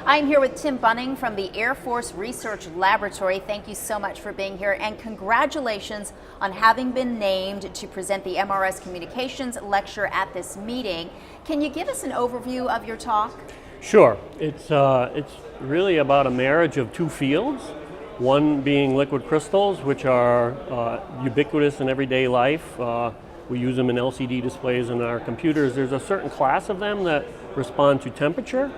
I'm here with Tim Bunning from the Air Force Research Laboratory. Thank you so much for being here, and congratulations on having been named to present the MRS Communications lecture at this meeting. Can you give us an overview of your talk? Sure. It's really about a marriage of two fields. One being liquid crystals, which are ubiquitous in everyday life. We use them in LCD displays in our computers. There's a certain class of them that respond to temperature.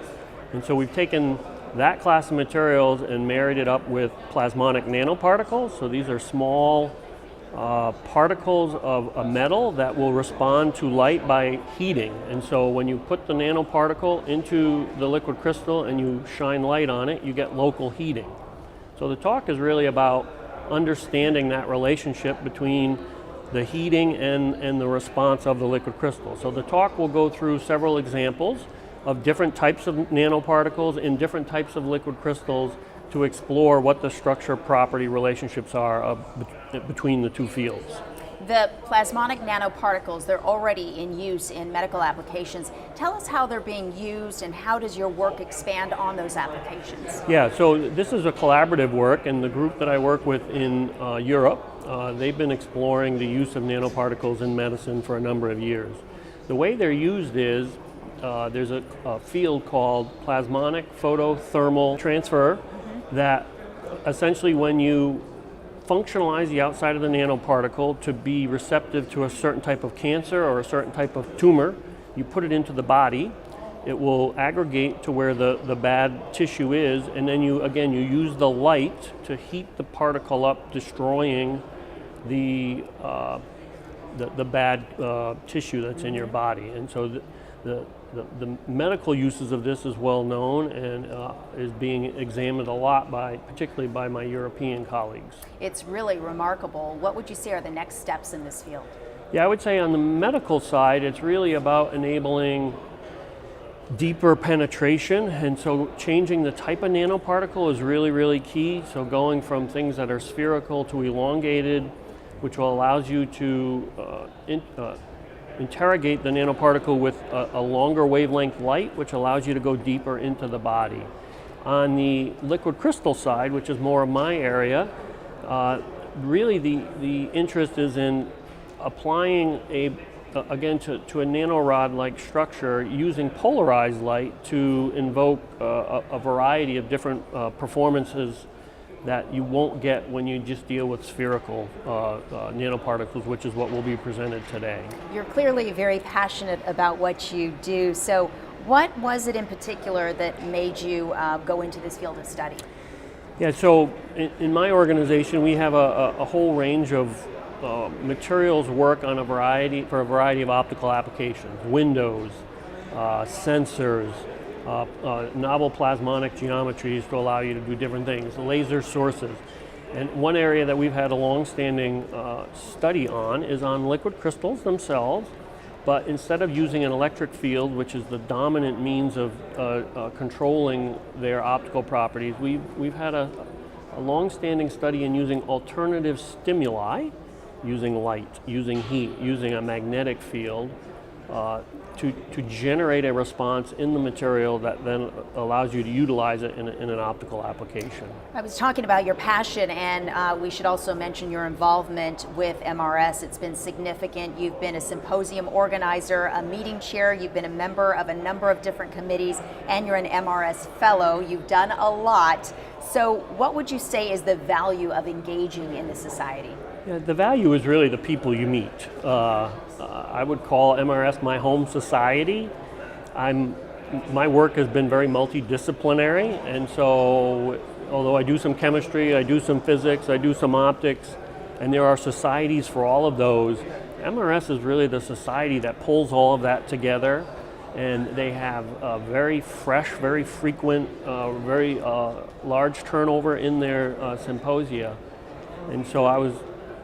And so we've taken that class of materials and married it up with plasmonic nanoparticles. So these are small particles of a metal that will respond to light by heating. And so when you put the nanoparticle into the liquid crystal and you shine light on it, you get local heating. So the talk is really about understanding that relationship between the heating and the response of the liquid crystal. So the talk will go through several examples of different types of nanoparticles in different types of liquid crystals to explore what the structure property relationships are between the two fields. The plasmonic nanoparticles, they're already in use in medical applications. Tell us how they're being used and how does your work expand on those applications? Yeah, so this is a collaborative work, and the group that I work with in Europe, they've been exploring the use of nanoparticles in medicine for a number of years. The way they're used is there's a field called plasmonic photothermal transfer that essentially when you functionalize the outside of the nanoparticle to be receptive to a certain type of cancer or a certain type of tumor, you put it into the body, it will aggregate to where the bad tissue is, and then you use the light to heat the particle up, destroying the bad tissue that's in your body. And so the medical uses of this is well known and is being examined a lot particularly by my European colleagues. It's really remarkable. What would you say are the next steps in this field? Yeah, I would say on the medical side, it's really about enabling deeper penetration, and so changing the type of nanoparticle is really, really key. So going from things that are spherical to elongated, which will allows you to interrogate the nanoparticle with a longer wavelength light, which allows you to go deeper into the body. On the liquid crystal side, which is more of my area, really the interest is in applying again to a nanorod-like structure using polarized light to invoke a variety of different performances that you won't get when you just deal with spherical nanoparticles, which is what will be presented today. You're clearly very passionate about what you do. So what was it in particular that made you go into this field of study? Yeah, so in my organization, we have a whole range of materials work on a variety of optical applications, windows, sensors, novel plasmonic geometries to allow you to do different things, laser sources. And one area that we've had a long-standing study on is on liquid crystals themselves, but instead of using an electric field, which is the dominant means of controlling their optical properties, we've had a long-standing study in using alternative stimuli, using light, using heat, using a magnetic field, to generate a response in the material that then allows you to utilize it in an optical application. I was talking about your passion, and we should also mention your involvement with MRS. It's been significant. You've been a symposium organizer, a meeting chair, you've been a member of a number of different committees, and you're an MRS fellow. You've done a lot. So what would you say is the value of engaging in the society? Yeah, the value is really the people you meet. I would call MRS my home society. My work has been very multidisciplinary, and so although I do some chemistry, I do some physics, I do some optics, and there are societies for all of those, MRS is really the society that pulls all of that together, and they have a very fresh, very frequent, very large turnover in their symposia. And so I was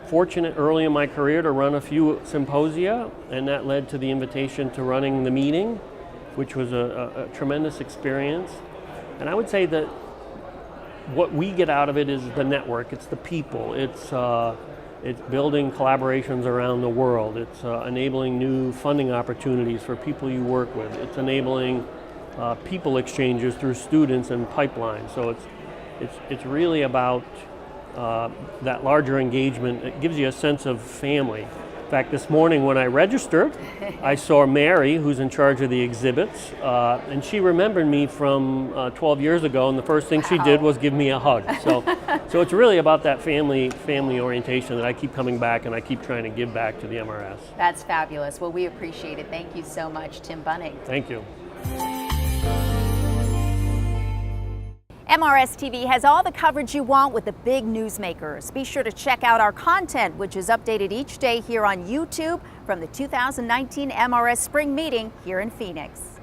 fortunate early in my career to run a few symposia, and that led to the invitation to running the meeting, which was a tremendous experience. And I would say that what we get out of it is the network, it's the people, it's building collaborations around the world, it's enabling new funding opportunities for people you work with, it's enabling people exchanges through students and pipelines. So it's really about that larger engagement. It gives you a sense of family. In fact, this morning when I registered, I saw Mary, who's in charge of the exhibits, and she remembered me from 12 years ago, and the first thing she did was give me a hug. So it's really about that family orientation that I keep coming back, and I keep trying to give back to the MRS. That's fabulous. Well, we appreciate it. Thank you so much, Tim Bunning. Thank you. MRS TV has all the coverage you want with the big newsmakers. Be sure to check out our content, which is updated each day here on YouTube from the 2019 MRS Spring Meeting here in Phoenix.